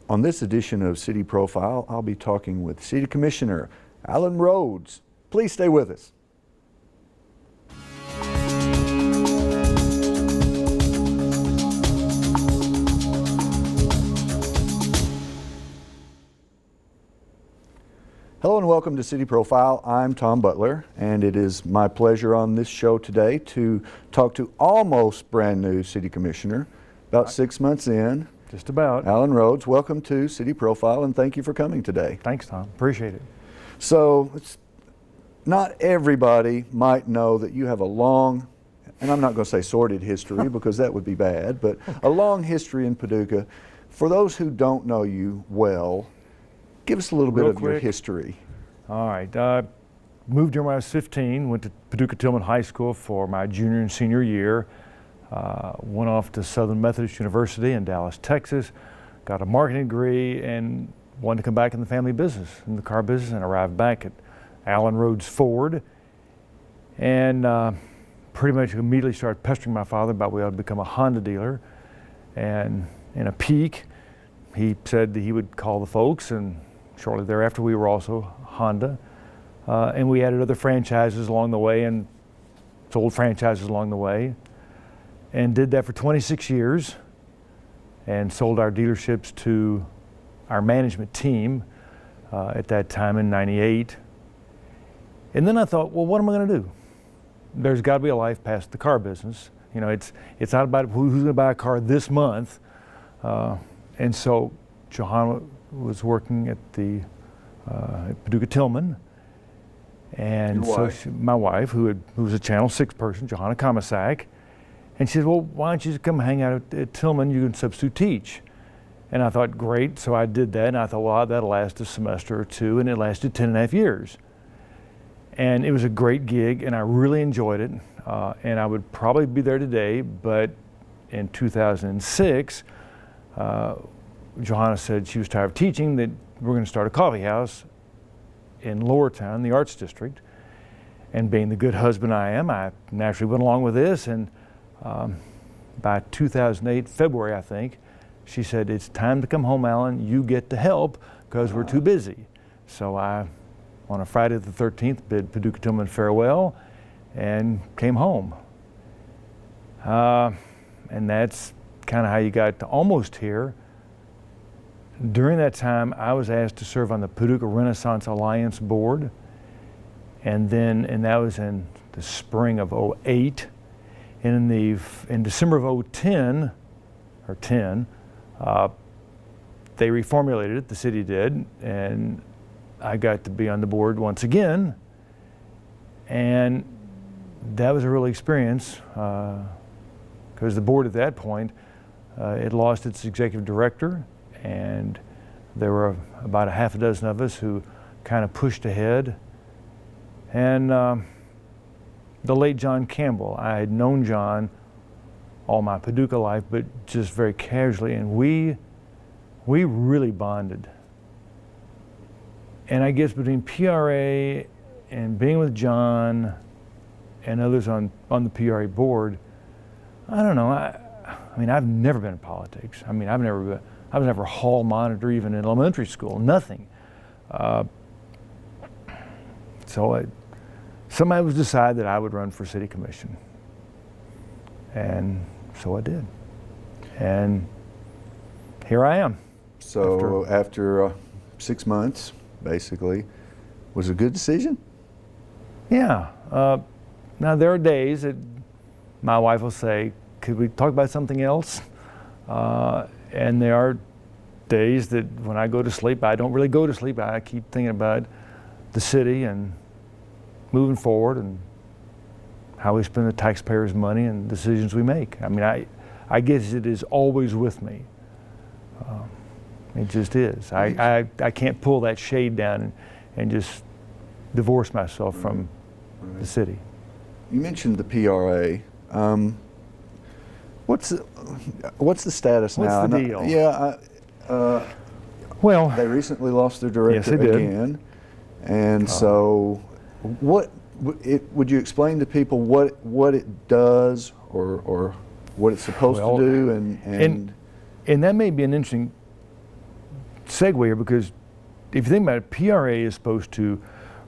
On this edition of City Profile, I'll be talking with City Commissioner Allan Rhodes. Please stay with us. Hello and welcome to City Profile. I'm Tom Butler, and it is my pleasure on this show today to talk to almost brand new City Commissioner, about 6 months in. Just about. Allan Rhodes, welcome to City Profile, and thank you for coming today. Thanks, Tom. Appreciate it. So, not everybody might know that you have a long, and I'm not going to say sordid history because that would be bad, but a long history in Paducah. For those who don't know you well, give us a little bit of your history. All right. Moved here when I was 15, went to Paducah Tillman High School for my junior and senior year. Went off to Southern Methodist University in Dallas, Texas, got a marketing degree and wanted to come back in the family business, in the car business, and arrived back at Allan Rhodes Ford. And pretty much immediately started pestering my father about we ought to become a Honda dealer. And in a peak, he said that he would call the folks, and shortly thereafter we were also Honda. And we added other franchises along the way and sold franchises along the way. And did that for 26 years and sold our dealerships to our management team at that time in '98. And then I thought, well, what am I going to do? There's got to be a life past the car business. You know, it's not about who's going to buy a car this month. And so Johanna was working at the at Paducah Tillman. And so my wife, who was a Channel 6 person, Johanna Comisac, and she said, well, why don't you just come hang out at Tillman? You can substitute teach. And I thought, great. So I did that. And I thought, well, that'll last a semester or two. And it lasted 10.5 years. And it was a great gig. And I really enjoyed it. And I would probably be there today. But in 2006, Johanna said she was tired of teaching, that we're going to start a coffee house in Lower Town, the Arts District. And being the good husband I am, I naturally went along with this. And by 2008, February, I think, she said, it's time to come home, Allan. You get to help because we're too busy. So I, on a Friday the 13th, bid Paducah Tillman farewell and came home. And that's kind of how you got to almost here. During that time, I was asked to serve on the Paducah Renaissance Alliance board. And that was in the spring of '08. And in December of 2010, they reformulated it, the city did, and I got to be on the board once again. And that was a real experience because the board at that point, it lost its executive director, and there were about a half a dozen of us who kind of pushed ahead. And the late John Campbell. I had known John all my Paducah life, but just very casually, and we really bonded. And I guess between PRA and being with John and others on the PRA board, I don't know. I mean, I've never been in politics. I mean, I was never a hall monitor even in elementary school. Nothing. Somebody was decided that I would run for city commission. And so I did. And here I am. So after 6 months, basically, was it a good decision? Yeah. Now there are days that my wife will say, could we talk about something else? And there are days that when I go to sleep, I don't really go to sleep. I keep thinking about the city and moving forward and how we spend the taxpayers' money and decisions we make. I mean, I guess it is always with me. It just is. I can't pull that shade down and just divorce myself from the city. You mentioned the PRA. What's the status now? What's the deal? Yeah. Well, they recently lost their director yes, they did. again, and so would you explain to people what it does or what it's supposed to do? And that may be an interesting segue here because if you think about it, PRA is supposed to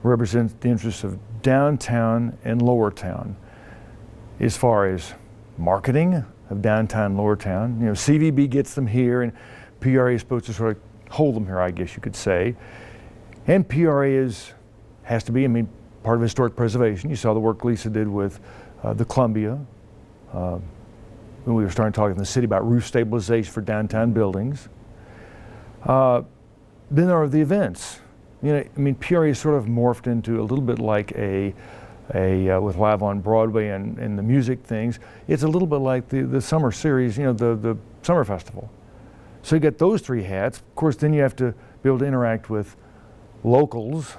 represent the interests of downtown and lower town as far as marketing of downtown and lower town. You know, CVB gets them here and PRA is supposed to sort of hold them here, I guess you could say. And PRA has to be, I mean, part of historic preservation. You saw the work Lisa did with the Columbia when we were starting talking in the city about roof stabilization for downtown buildings. Then there are the events. You know, I mean, PRA sort of morphed into a little bit like with Live on Broadway and the music things. It's a little bit like the summer series, you know, the summer festival. So you get those three hats. Of course, then you have to be able to interact with locals.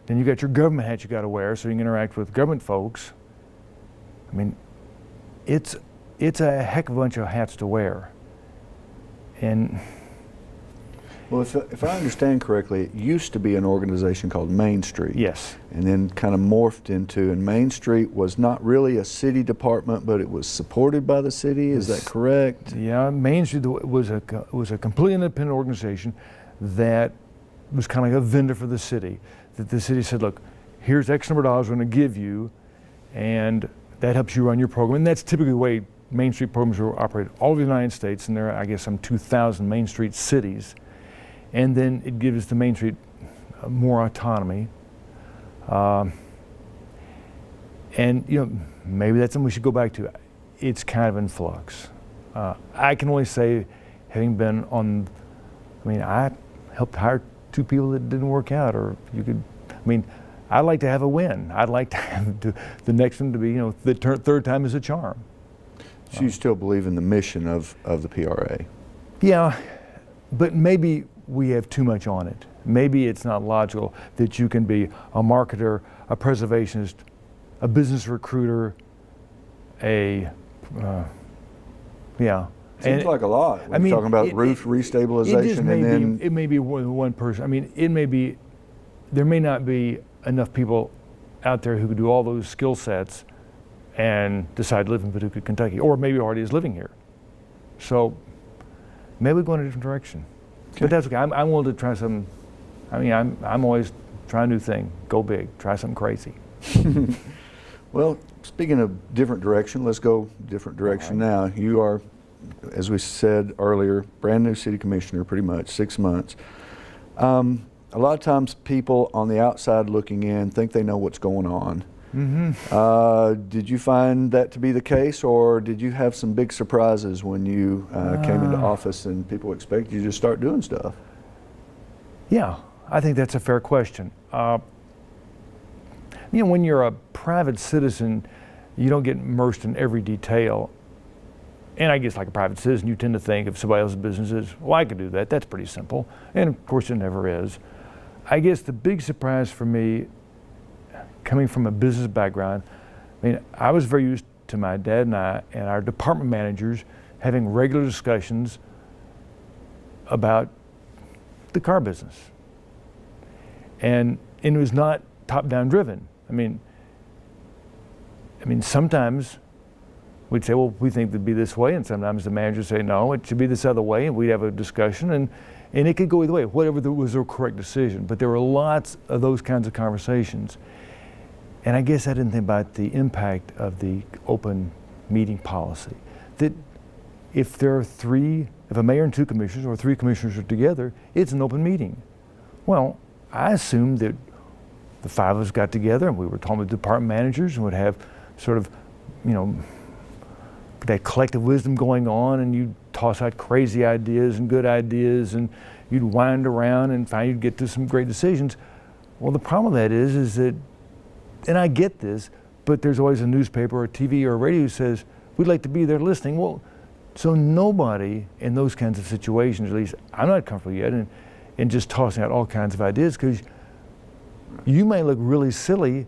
Then you got your government hat you got to wear so you can interact with government folks. I mean, it's a heck of a bunch of hats to wear. And well, if I understand correctly, it used to be an organization called Main Street. yes, And then kind of morphed into, and Main Street was not really a city department, but it was supported by the city. Is that correct? yeah, Main Street was a completely independent organization that was kind of like a vendor for the city. That the city said, look, here's X number of dollars we're going to give you, and that helps you run your program. And that's typically the way Main Street programs are operated all over the United States, and there are, I guess, some 2,000 Main Street cities. And then it gives the Main Street more autonomy. And, you know, maybe that's something we should go back to. It's kind of in flux. I can only say, having been on, I mean, I helped hire 2 people that didn't work out, or you could, I mean, I'd like to have a win. I'd like to have the next one to be, you know, the third time is a charm. So you still believe in the mission of the PRA? Yeah, but maybe we have too much on it. Maybe it's not logical that you can be a marketer, a preservationist, a business recruiter, yeah. Seems like a lot. When you're talking about roof restabilization and then it may be one person. I mean, there may not be enough people out there who could do all those skill sets and decide to live in Paducah, Kentucky, or maybe already is living here. So maybe we go in a different direction. Okay. But that's okay. I'm willing to try something. I mean, I'm always trying a new thing. Go big. Try something crazy. Well, speaking of different direction, let's go different direction now. You are, as we said earlier, brand new city commissioner, pretty much, 6 months. A lot of times people on the outside looking in think they know what's going on. Mm-hmm. Did you find that to be the case, or did you have some big surprises when you came into office and people expected you to start doing stuff? Yeah, I think that's a fair question. You know, when you're a private citizen, you don't get immersed in every detail. And I guess like a private citizen, you tend to think if somebody else's business is, well, I could do that. That's pretty simple. And of course it never is. I guess the big surprise for me, coming from a business background, I mean, I was very used to my dad and I and our department managers having regular discussions about the car business. And it was not top-down driven. I mean, sometimes we'd say, well, we think it'd be this way, and sometimes the managers say, no, it should be this other way, and we'd have a discussion, and it could go either way, whatever was the correct decision. But there were lots of those kinds of conversations. And I guess I didn't think about the impact of the open meeting policy. That if a mayor and 2 commissioners or 3 commissioners are together, it's an open meeting. Well, I assumed that the 5 of us got together and we were talking with department managers and would have sort of, you know, that collective wisdom going on, and you'd toss out crazy ideas and good ideas, and you'd wind around and finally you'd get to some great decisions. Well, the problem with that is that, and I get this, but there's always a newspaper or TV or a radio who says, we'd like to be there listening. Well, so nobody in those kinds of situations, at least I'm not comfortable yet, in just tossing out all kinds of ideas, because you may look really silly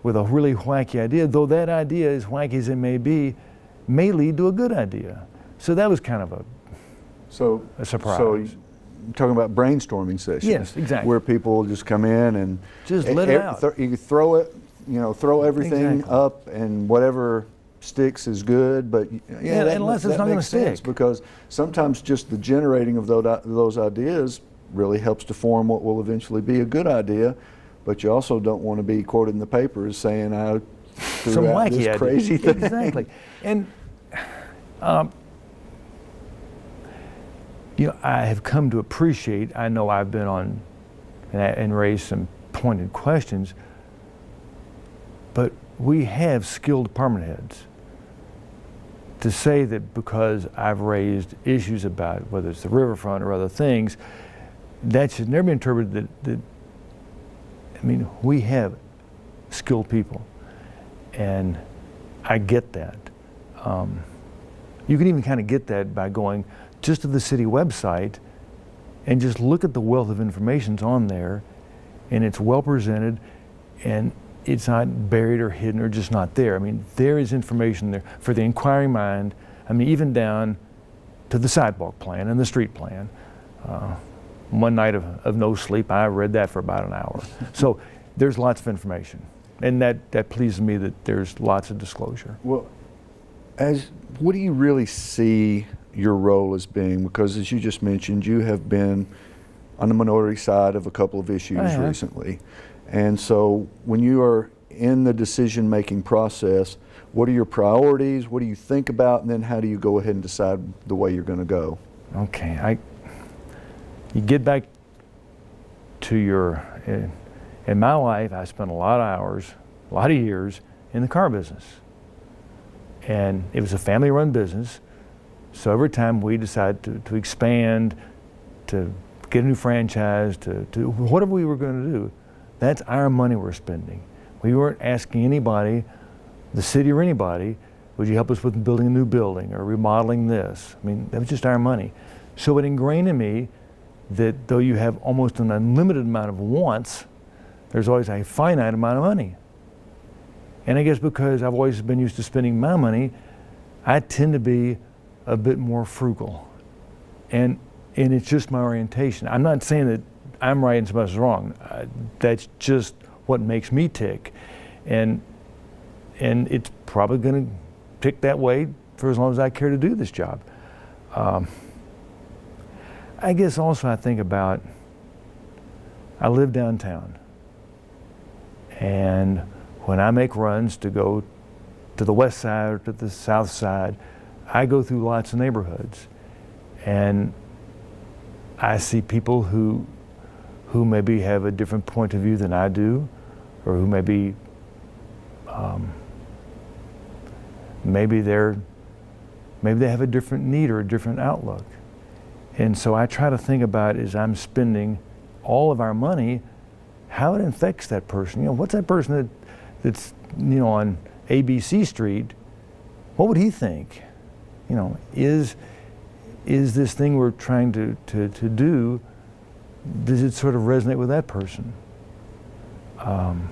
with a really wacky idea, though that idea, as wacky as it may be, may lead to a good idea. So that was kind of a surprise. So you're talking about brainstorming sessions. Yes, exactly. Where people just come in and just let it out. You throw it, you know, throw everything Exactly. up, and whatever sticks is good, but Yeah, unless it's not gonna makes sense, stick. because sometimes just the generating of those ideas really helps to form what will eventually be a good idea. But you also don't want to be quoted in the papers saying I threw Some out wacky this idea. crazy thing. Exactly. And I have come to appreciate, I know I've been on and raised some pointed questions, but we have skilled department heads. To say that because I've raised issues about whether it's the riverfront or other things, that should never be interpreted that we have skilled people, and I get that. You can even kind of get that by going just to the city website and just look at the wealth of information's on there, and it's well presented, and it's not buried or hidden or just not there. There is information there for the inquiring mind. Even down to the sidewalk plan and the street plan. One night of no sleep, I read that for about an hour. So there's lots of information, and that pleases me that there's lots of disclosure. Well, what do you really see your role as being? Because as you just mentioned, you have been on the minority side of a couple of issues recently. And so when you are in the decision-making process, what are your priorities? What do you think about? And then how do you go ahead and decide the way you're going to go? Okay, you get back to in my life, I spent a lot of hours, a lot of years in the car business. And it was a family-run business. So every time we decided to expand, to get a new franchise, to whatever we were going to do, that's our money we're spending. We weren't asking anybody, the city or anybody, would you help us with building a new building or remodeling this? That was just our money. So it ingrained in me that though you have almost an unlimited amount of wants, there's always a finite amount of money. And I guess because I've always been used to spending my money, I tend to be a bit more frugal. And it's just my orientation. I'm not saying that I'm right and somebody else is wrong. That's just what makes me tick. And it's probably going to tick that way for as long as I care to do this job. I guess also I think about, I live downtown. And when I make runs to go to the west side or to the south side, I go through lots of neighborhoods. And I see people who maybe have a different point of view than I do, or who maybe they have a different need or a different outlook. And so I try to think about, as I'm spending all of our money, how it affects that person. What's that person that's on ABC Street, what would he think? Is this thing we're trying to do, does it sort of resonate with that person? And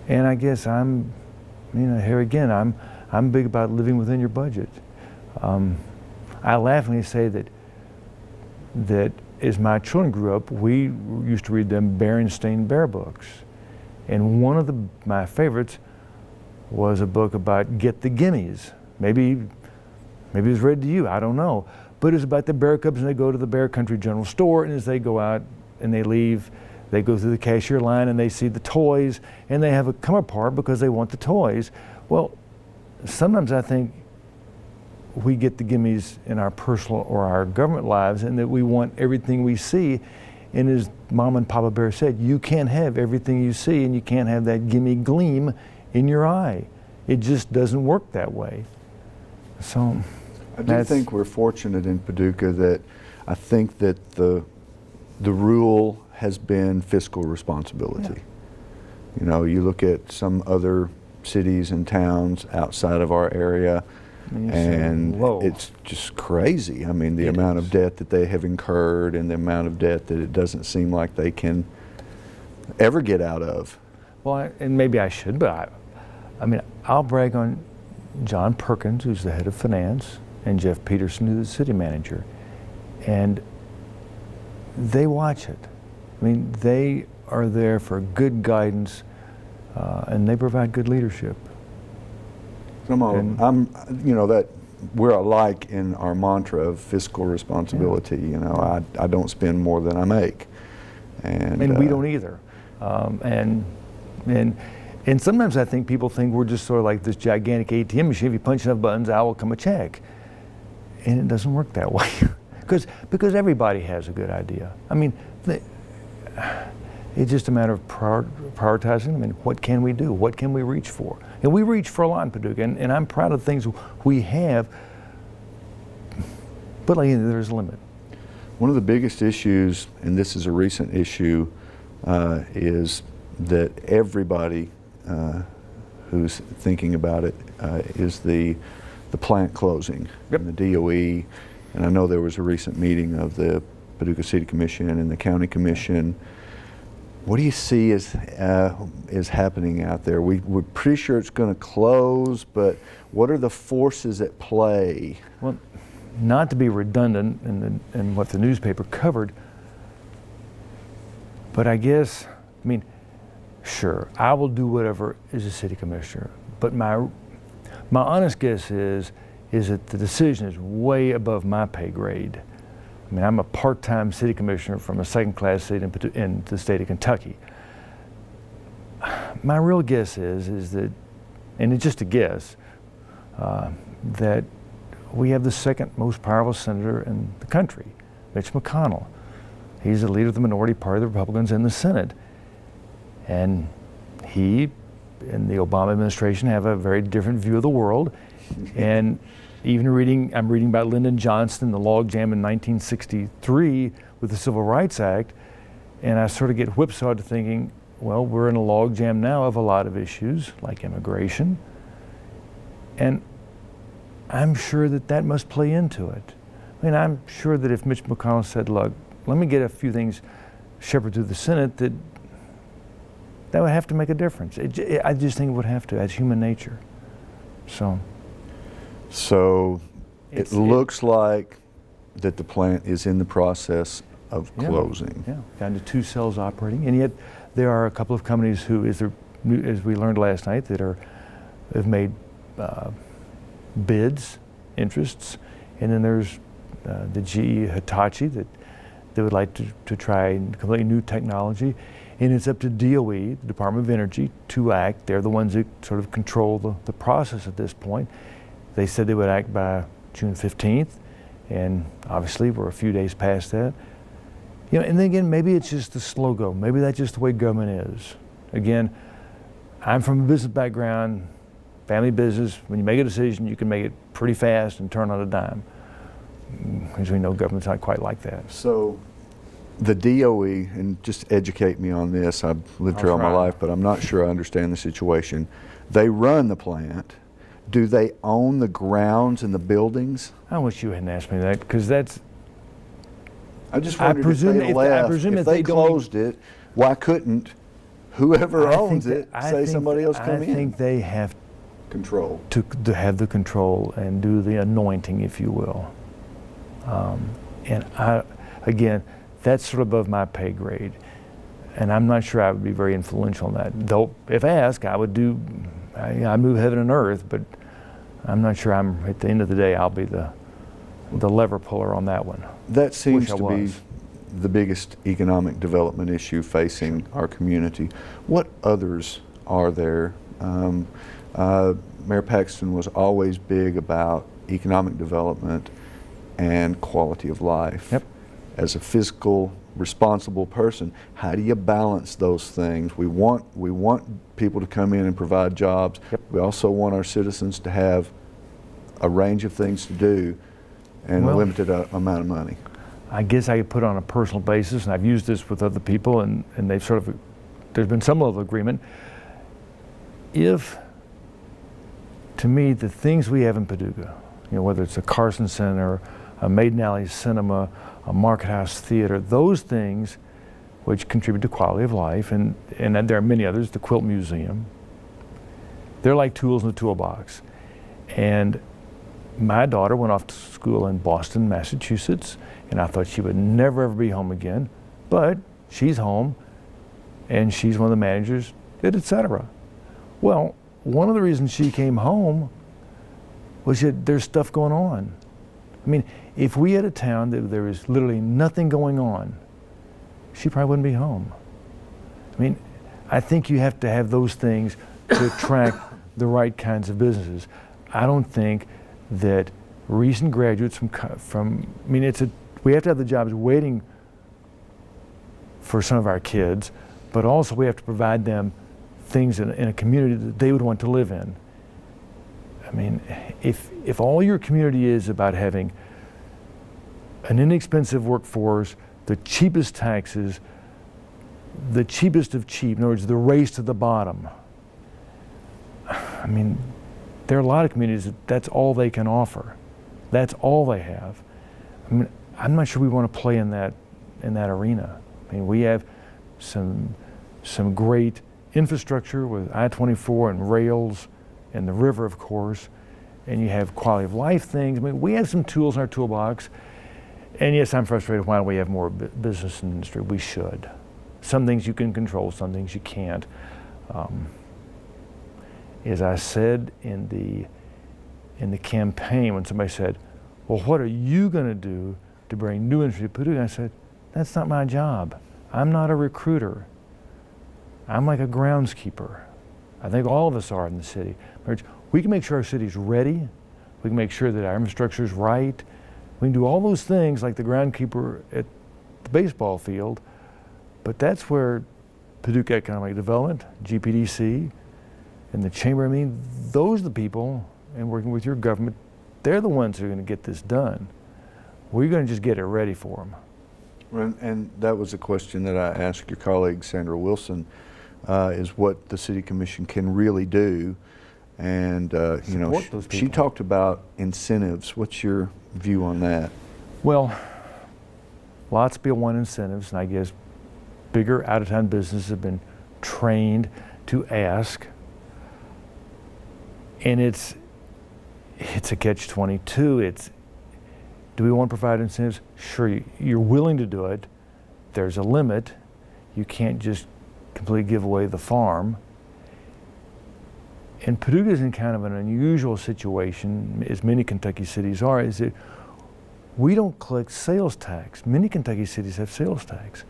I guess here again, I'm big about living within your budget. I laughingly say that as my children grew up, we used to read them Berenstain Bear books. And one of my favorites was a book about Get the Gimmies. Maybe it was read to you, I don't know. But it's about the bear cubs, and they go to the Bear Country General Store, and as they go out and they leave, they go through the cashier line and they see the toys, and they have a come apart because they want the toys. Well, sometimes I think we get the gimmies in our personal or our government lives, and that we want everything we see. And as Mom and Papa Bear said, you can't have everything you see, and you can't have that gimme gleam in your eye. It just doesn't work that way. So I do think we're fortunate in Paducah that I think that the rule has been fiscal responsibility. Yeah. You look at some other cities and towns outside of our area, and it's just crazy. The amount of debt that they have incurred, and the amount of debt that it doesn't seem like they can ever get out of. Well, and maybe I should, but I'll brag on John Perkins, who's the head of finance, and Jeff Peterson, who's the city manager. And they watch it. They are there for good guidance, and they provide good leadership. Come on, And- you know, that we're alike in our mantra of fiscal responsibility. You know, I don't spend more than I make. And we don't either. And sometimes I think people think we're just sort of like this gigantic ATM machine. If you punch enough buttons, out will come a check. And it doesn't work that way. because everybody has a good idea. I mean, it's just a matter of prioritizing. I mean, what can we do? What can we reach for? And we reach for a lot in Paducah, and I'm proud of the things we have, but like, there's a limit. One of the biggest issues, and this is a recent issue, is that everybody who's thinking about it is the plant closing. Yep. And the DOE. And I know there was a recent meeting of the Paducah City Commission and the County Commission. What do you see is happening out there? We're pretty sure it's going to close, but what are the forces at play? Well, not to be redundant in what the newspaper covered, but I guess, I mean, sure, I will do whatever as a city commissioner, but my honest guess is that the decision is way above my pay grade. I mean, I'm a part-time city commissioner from a second-class city in the state of Kentucky. My real guess is that, and it's just a guess, that we have the second most powerful senator in the country, Mitch McConnell. He's the leader of the minority party of the Republicans in the Senate. And he and the Obama administration have a very different view of the world. And even I'm reading about Lyndon Johnson, the logjam in 1963 with the Civil Rights Act, and I sort of get whipsawed to thinking, well, we're in a logjam now of a lot of issues like immigration, and I'm sure that must play into it. I mean, I'm sure that if Mitch McConnell said, look, let me get a few things shepherded through the Senate, that would have to make a difference. I just think it would have to. That's human nature. So it looks like that the plant is in the process of closing. Yeah, down to 2 cells operating, and yet there are a couple of companies who, as we learned last night, that have made bids, interests, and then there's the GE Hitachi that they would like to try completely new technology, and it's up to DOE, the Department of Energy, to act. They're the ones that sort of control the process at this point. They said they would act by June 15th, and obviously we're a few days past that. You know, and then again, maybe it's just the slow go. Maybe that's just the way government is. Again, I'm from a business background, family business. When you make a decision, you can make it pretty fast and turn on a dime. As we know, government's not quite like that. So the DOE, and just educate me on this, I've lived here all my life, but I'm not sure I understand the situation. They run the plant. Do they own the grounds and the buildings? I wish you hadn't asked me that, because that's... I just wondered if they left, if they closed it, why couldn't whoever owns it say somebody else come in? I think they have control. To have the control and do the anointing, if you will. And again, that's sort of above my pay grade. And I'm not sure I would be very influential in that. Though, if asked, I would I move heaven and earth, but I'm not sure at the end of the day, I'll be the lever puller on that one. That seems to be the biggest economic development issue facing our community. What others are there? Mayor Paxton was always big about economic development and quality of life. Yep. As a fiscal responsible person, how do you balance those things? We want people to come in and provide jobs. Yep. We also want our citizens to have a range of things to do and a limited amount of money. I guess I could put on a personal basis, and I've used this with other people, and they've there's been some level of agreement. If, to me, the things we have in Paducah, whether it's a Carson Center, a Maiden Alley Cinema, a Market House Theater, those things which contribute to quality of life, and there are many others, the Quilt Museum, they're like tools in the toolbox. And my daughter went off to school in Boston, Massachusetts, and I thought she would never ever be home again, but she's home, and she's one of the managers, et cetera. Well, one of the reasons she came home was that there's stuff going on. I mean, if we had a town that there is literally nothing going on, she probably wouldn't be home. I mean, I think you have to have those things to attract the right kinds of businesses. I don't think that recent graduates from I mean, we have to have the jobs waiting for some of our kids, but also we have to provide them things in a community that they would want to live in. I mean, if all your community is about having an inexpensive workforce, the cheapest taxes, the cheapest of cheap, in other words, the race to the bottom. I mean, there are a lot of communities that's all they can offer. That's all they have. I mean, I'm not sure we want to play in that arena. I mean, we have some great infrastructure with I-24 and rails and the river, of course, and you have quality of life things. I mean, we have some tools in our toolbox. And yes, I'm frustrated. Why don't we have more business and industry? We should. Some things you can control, some things you can't. As I said in the campaign, when somebody said, well, what are you going to do to bring new industry to Paducah? I said, that's not my job. I'm not a recruiter. I'm like a groundskeeper. I think all of us are in the city. We can make sure our city's ready. We can make sure that our infrastructure is right. We can do all those things like the groundkeeper at the baseball field, but that's where Paducah Economic Development, GPDC, and the Chamber, I mean, those are the people, and working with your government, they're the ones who are going to get this done. We're going to just get it ready for them. And that was a question that I asked your colleague, Sandra Wilson, is what the City Commission can really do. And, you know, she talked about incentives. What's your view on that? Well, lots of people want incentives, and I guess bigger out-of-town businesses have been trained to ask. And it's a catch-22. Do we want to provide incentives? Sure, you're willing to do it. There's a limit. You can't just completely give away the farm. And Paducah is in kind of an unusual situation, as many Kentucky cities are, is that we don't collect sales tax. Many Kentucky cities have sales tax.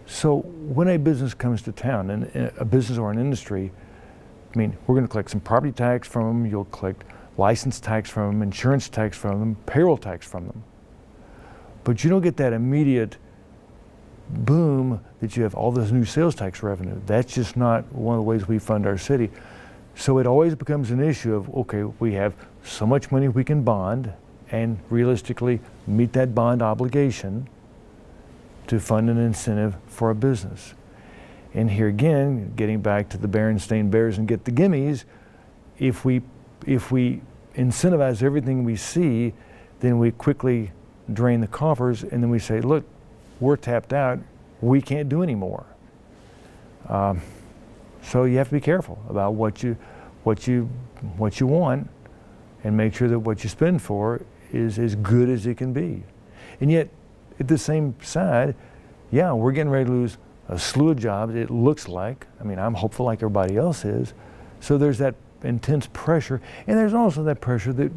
So when a business comes to town, and a business or an industry, I mean, we're going to collect some property tax from them, you'll collect license tax from them, insurance tax from them, payroll tax from them. But you don't get that immediate boom that you have all this new sales tax revenue. That's just not one of the ways we fund our city. So it always becomes an issue of, okay, we have so much money we can bond and realistically meet that bond obligation to fund an incentive for a business. And here again, getting back to the Berenstain Bears and get the gimmies, if we incentivize everything we see, then we quickly drain the coffers, and then we say, look, we're tapped out, we can't do any more. So you have to be careful about what you want, and make sure that what you spend for is as good as it can be. And yet, at the same side, yeah, we're getting ready to lose a slew of jobs, it looks like. I mean, I'm hopeful like everybody else is. So there's that intense pressure, and there's also that pressure that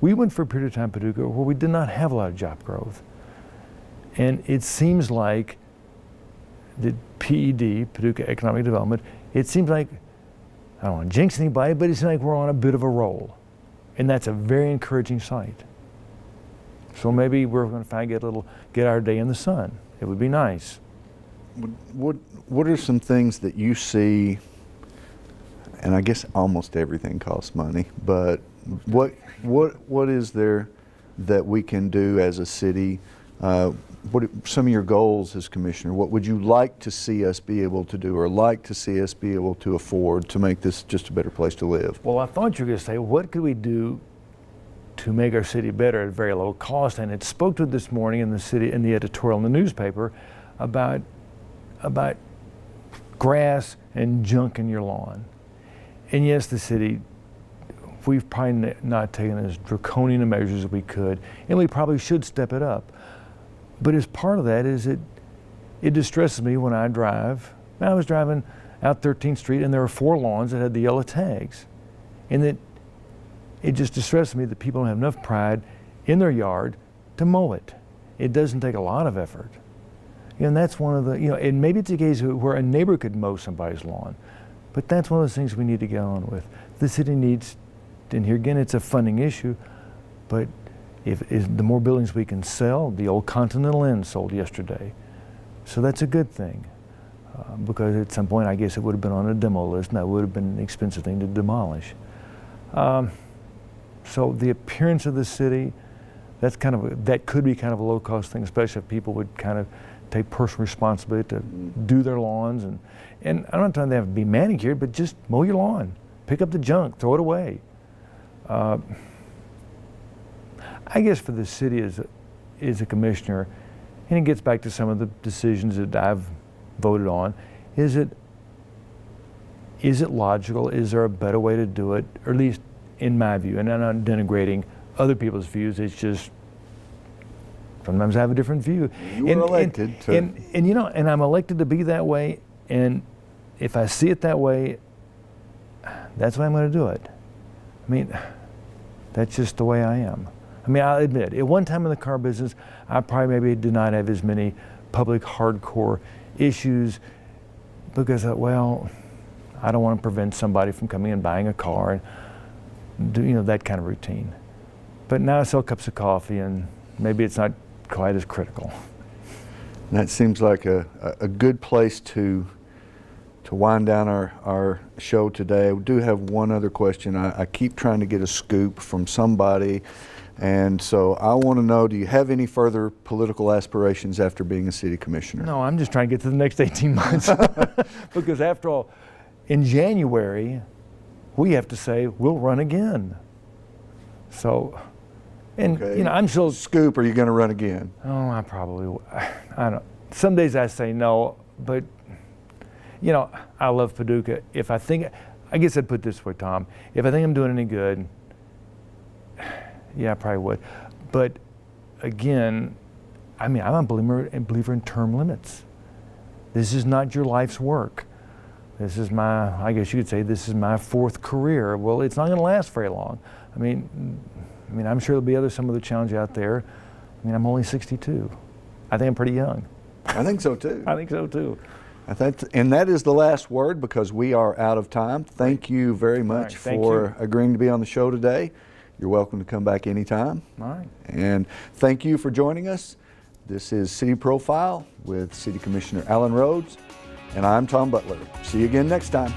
we went for a period of time in Paducah where we did not have a lot of job growth. And it seems like the PED, Paducah Economic Development, it seems like, I don't want to jinx anybody, but it seems like we're on a bit of a roll. And that's a very encouraging sight. So maybe we're going to finally get our day in the sun. It would be nice. What are some things that you see, and I guess almost everything costs money, but what is there that we can do as a city? What some of your goals as commissioner? What would you like to see us be able to do, or like to see us be able to afford to make this just a better place to live? Well, I thought you were going to say, what could we do to make our city better at very low cost? And it spoke to it this morning in the editorial in the newspaper about grass and junk in your lawn. And yes, the city, we've probably not taken as draconian a measures as we could, and we probably should step it up. But as part of that is it distresses me when I drive. I was driving out 13th Street and there were 4 lawns that had the yellow tags. And that it just distresses me that people don't have enough pride in their yard to mow it. It doesn't take a lot of effort. And that's one of the, and maybe it's a case where a neighbor could mow somebody's lawn, but that's one of those things we need to get on with. The city needs, and here again, it's a funding issue, but the more buildings we can sell, the old Continental Inn sold yesterday. So that's a good thing, because at some point I guess it would have been on a demo list, and that would have been an expensive thing to demolish. So the appearance of the city, that could be kind of a low-cost thing, especially if people would kind of take personal responsibility to do their lawns. And I'm not telling them they have to be manicured, but just mow your lawn. Pick up the junk, throw it away. I guess for the city as a commissioner, and it gets back to some of the decisions that I've voted on, is it logical? Is there a better way to do it? Or at least in my view, and I'm not denigrating other people's views, it's just sometimes I have a different view. You were elected to. And I'm elected to be that way, and if I see it that way, that's why I'm going to do it. I mean, that's just the way I am. I mean, I'll admit, at one time in the car business, I probably maybe did not have as many public hardcore issues because, well, I don't want to prevent somebody from coming and buying a car and do, that kind of routine. But now I sell cups of coffee, and maybe it's not quite as critical. That seems like a good place to wind down our show today. We do have one other question. I keep trying to get a scoop from somebody, and so I want to know, do you have any further political aspirations after being a city commissioner? No, I'm just trying to get to the next 18 months. Because after all, in January, we have to say we'll run again. So, and Okay. I'm still Scoop, are you going to run again? Oh, I probably will. I don't. Some days I say no, but I love Paducah. I guess I'd put it this way, Tom. If I think I'm doing any good, yeah, I probably would. But again, I'm a believer in term limits. This is not your life's work. This is I guess you could say this is my fourth career. Well, it's not going to last very long. I mean, I'm sure there'll be some other challenge out there. I'm only 62. I think I'm pretty young. I think so too. I think so too. And that is the last word, because we are out of time. Thank you very much for agreeing to be on the show today. You're welcome to come back anytime. All right. And thank you for joining us. This is City Profile with City Commissioner Allan Rhodes, and I'm Tom Butler. See you again next time.